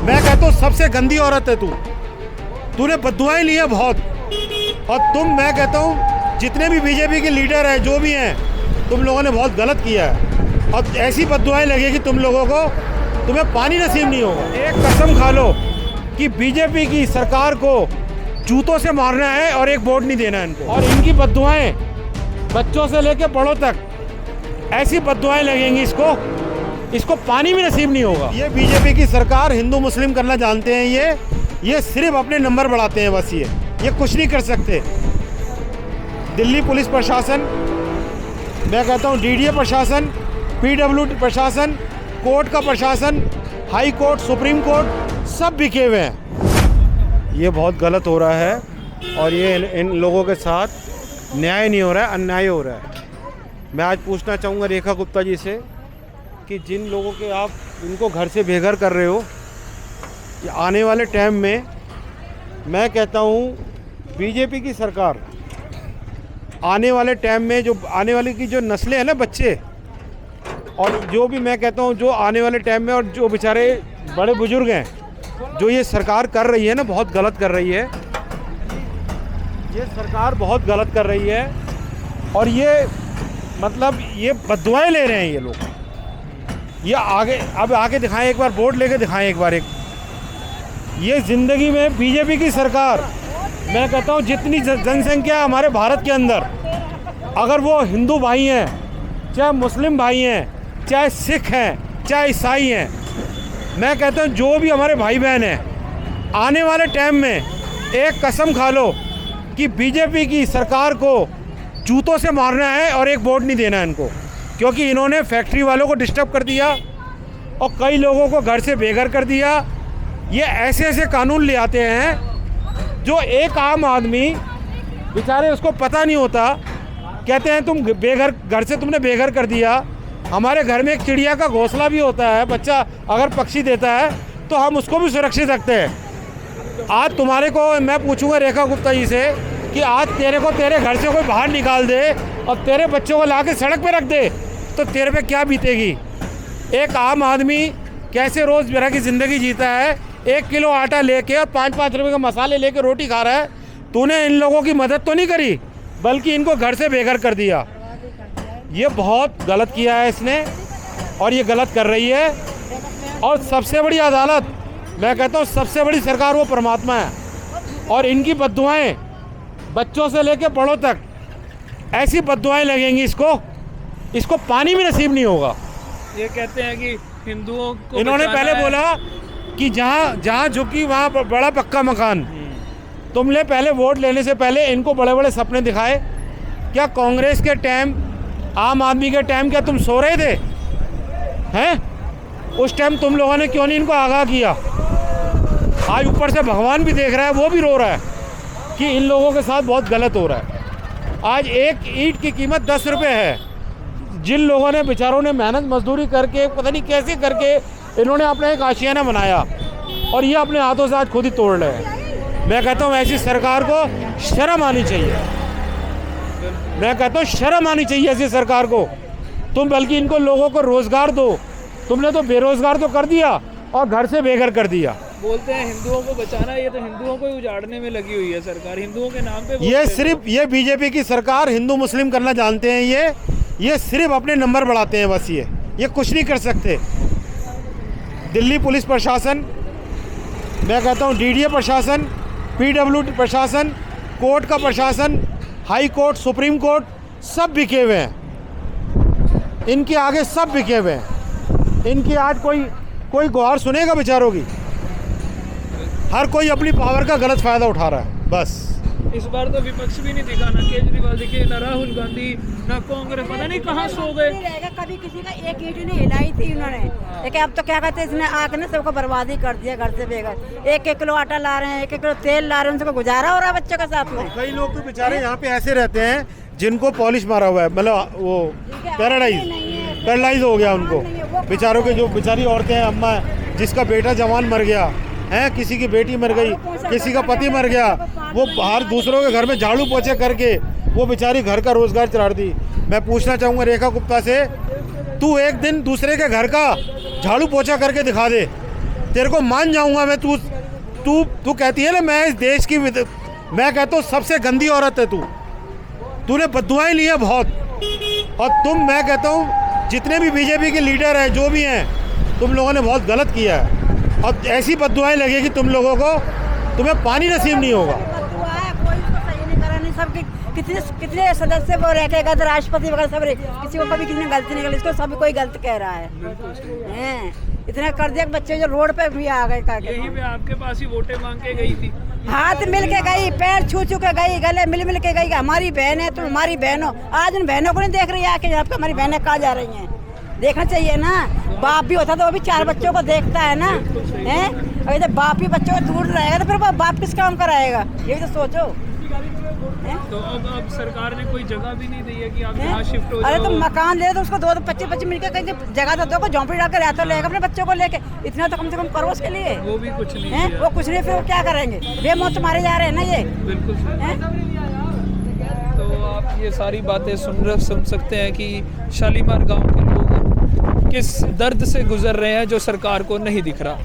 मैं कहता हूँ सबसे गंदी औरत है तू। तूने बद्दुआएं ली है बहुत। और मैं कहता हूँ जितने भी बीजेपी के लीडर हैं, जो भी हैं, तुम लोगों ने बहुत गलत किया है। और ऐसी बद्दुआएं लगेगी तुम लोगों को, तुम्हें पानी नसीब नहीं होगा। एक कसम खा लो कि बीजेपी की सरकार को जूतों से मारना है और एक वोट नहीं देना है इनको। और इनकी बद्दुआएं बच्चों से लेकर बड़ों तक ऐसी बद्दुआएं लगेंगी इसको पानी भी नसीब नहीं होगा। ये बीजेपी की सरकार हिंदू मुस्लिम करना जानते हैं। ये सिर्फ अपने नंबर बढ़ाते हैं बस। ये कुछ नहीं कर सकते। दिल्ली पुलिस प्रशासन, मैं कहता हूँ डीडीए प्रशासन, पीडब्ल्यूडी प्रशासन, कोर्ट का प्रशासन, हाई कोर्ट, सुप्रीम कोर्ट, सब बिके हुए हैं। ये बहुत गलत हो रहा है और ये इन लोगों के साथ न्याय नहीं हो रहा है, अन्याय हो रहा है। मैं आज पूछना चाहूँगा रेखा गुप्ता जी से कि जिन लोगों के आप इनको घर से बेघर कर रहे हो, कि आने वाले टाइम में मैं कहता हूँ बीजेपी की सरकार आने वाले टाइम में जो आने वाली की जो नस्लें हैं ना, बच्चे, और जो भी मैं कहता हूँ जो आने वाले टाइम में, और जो बेचारे बड़े बुजुर्ग हैं, जो ये सरकार कर रही है ना, बहुत गलत कर रही है। ये सरकार बहुत गलत कर रही है और ये मतलब ये बद्दुआएं ले रहे हैं ये लोग। ये आगे दिखाएं, एक बार बोर्ड लेके दिखाएं एक बार। ये ज़िंदगी में बीजेपी की सरकार, मैं कहता हूँ जितनी जनसंख्या हमारे भारत के अंदर, अगर वो हिंदू भाई हैं, चाहे मुस्लिम भाई हैं, चाहे सिख हैं, चाहे ईसाई हैं, मैं कहता हूँ जो भी हमारे भाई बहन हैं, आने वाले टाइम में एक कसम खा लो कि बीजेपी की सरकार को जूतों से मारना है और एक वोट नहीं देना है इनको। क्योंकि इन्होंने फैक्ट्री वालों को डिस्टर्ब कर दिया और कई लोगों को घर से बेघर कर दिया। ये ऐसे कानून ले आते हैं जो एक आम आदमी बेचारे उसको पता नहीं होता। कहते हैं तुम घर से तुमने बेघर कर दिया। हमारे घर में एक चिड़िया का घोंसला भी होता है, बच्चा अगर पक्षी देता है तो हम उसको भी सुरक्षित रखते हैं। आज तुम्हारे को मैं पूछूंगा रेखा गुप्ता जी से कि आज तेरे को तेरे घर से कोई बाहर निकाल दे और तेरे बच्चों को ला के सड़क पे रख दे तो तेरे पे क्या बीतेगी। एक आम आदमी कैसे रोज़मर्रा की ज़िंदगी जीता है, 1 किलो आटा लेके और 5-5 रुपए के मसाले लेके रोटी खा रहा है। तूने इन लोगों की मदद तो नहीं करी, बल्कि इनको घर से बेघर कर दिया। ये बहुत गलत किया है इसने और ये गलत कर रही है। और सबसे बड़ी अदालत, मैं कहता हूँ सबसे बड़ी सरकार वो परमात्मा है। और इनकी बद्दुआएं बच्चों से लेके बड़ों तक ऐसी बद्दुआएं लगेंगी इसको पानी भी नसीब नहीं होगा। ये कहते हैं कि हिंदुओं को इन्होंने पहले बोला कि जहाँ झुकी वहाँ बड़ा पक्का मकान। तुमने पहले वोट लेने से पहले इनको बड़े बड़े सपने दिखाए। क्या कांग्रेस के टाइम, आम आदमी के टाइम क्या तुम सो रहे थे हैं? उस टाइम तुम लोगों ने क्यों नहीं इनको आगाह किया? आज ऊपर से भगवान भी देख रहा है, वो भी रो रहा है कि इन लोगों के साथ बहुत गलत हो रहा है। आज एक ईंट की कीमत 10 रुपये है। जिन लोगों ने, बेचारों ने मेहनत मजदूरी करके, पता नहीं कैसे करके इन्होंने अपना एक आशियाना बनाया और ये अपने हाथों से आज खुद ही तोड़ रहे हैं। मैं कहता हूँ ऐसी सरकार को शर्म आनी चाहिए। मैं कहता हूँ शर्म आनी चाहिए ऐसी सरकार को। तुम बल्कि इनको लोगों को रोज़गार दो। तुमने तो बेरोज़गार तो कर दिया और घर से बेघर कर दिया। बोलते हैं हिंदुओं को बचाना, ये तो हिंदुओं को ही उजाड़ने में लगी हुई है सरकार। हिंदुओं के नाम पे ये बीजेपी की सरकार हिंदू मुस्लिम करना जानते हैं। ये सिर्फ अपने नंबर बढ़ाते हैं बस। ये कुछ नहीं कर सकते। दिल्ली पुलिस प्रशासन, मैं कहता हूँ डीडीए प्रशासन, पीडब्ल्यूडी प्रशासन, कोर्ट का प्रशासन, हाई कोर्ट, सुप्रीम कोर्ट, सब बिके हुए हैं। इनके आगे सब बिके हुए हैं। इनकी आज कोई गुहार सुनेगा बेचारों की? हर कोई अपनी पावर का गलत फ़ायदा उठा रहा है बस। इस बार तो विपक्ष भी नहीं दिखा, ना केजरीवाल दिखे, ना राहुल गांधी, ना कांग्रेस, पता नहीं कहाँ सो गए। कभी किसी का एक ईंट नहीं हिलाई थी इन्होंने, लेकिन अब तो क्या कहते हैं, इसने आके ना सबको बर्बादी कर दिया घर से बेघर। 1-1 किलो आटा ला रहे हैं, 1-1 किलो तेल ला रहे हैं, उनको गुजारा हो रहा है बच्चों के साथ में। कई लोग तो बेचारे यहाँ पे ऐसे रहते हैं जिनको पॉलिश मारा हुआ है, मतलब वो पैरालाइज हो गया उनको बेचारों के। जो बेचारी औरतें हैं, अम्मा जिसका बेटा जवान मर गया है, किसी की बेटी मर गई, किसी का पति मर गया, वो बाहर दूसरों के घर में झाड़ू पोछे करके वो बेचारी घर का रोजगार चला दी। मैं पूछना चाहूँगा रेखा गुप्ता से, तू एक दिन दूसरे के घर का झाड़ू पोछा करके दिखा दे, तेरे को मान जाऊंगा मैं। तू तू तू कहती है ना मैं इस देश की मैं कहता हूँ सबसे गंदी औरत है तू। तूने बद्दुआएं ली है बहुत। और मैं कहता हूँ जितने भी बीजेपी के लीडर हैं जो भी हैं, तुम लोगों ने बहुत गलत किया है। और ऐसी बद्दुआएं लगेगी तुम लोगों को, तुम्हें पानी नसीब नहीं होगा। कोई इसको सही नहीं करा, नहीं सबके कितने सदस्य वो रह गए, राष्ट्रपति वगैरह सब किसी को कभी किसी ने गलती नहीं करी, इसको सब कोई गलत कह रहा है। इतना कर दिया कि बच्चे जो रोड पे भी आ गए। यही पे आपके पास ही वोटें मांग के गई थी, हाथ मिल के गई, पैर छू छू के गई, गले मिल मिल के गई, हमारी बहन है तुम हमारी बहन हो। आज उन बहनों को नहीं देख रही है आके आपका हमारी बहनें कहाँ जा रही हैं, देखना चाहिए ना। बाप भी होता तो वो भी 4 बच्चों को देखता है ना, हैं? अगर जब बाप ही बच्चों को दूर रहेगा तो फिर बाप किस काम कराएगा, ये तो सोचो। तो अब सरकार ने कोई जगह भी नहीं दी है कि आप यहाँ शिफ्ट हो जाओ। अरे तुम मकान ले तो उसको 2-25 मिलकर कहीं जगह तो दो, झोंपड़ी डालकर रहता लेगा अपने बच्चों को लेके, इतना तो कम से कम करो उसके लिए। वो भी कुछ नहीं है, वो कुछ नहीं, फिर वो क्या करेंगे, बेमौत मारे जा रहे हैं ना ये। बिल्कुल। तो आप ये सारी बातें सुन सकते हैं कि शालीमार गांव के लोग किस दर्द से गुजर रहे हैं जो सरकार को नहीं दिख रहा।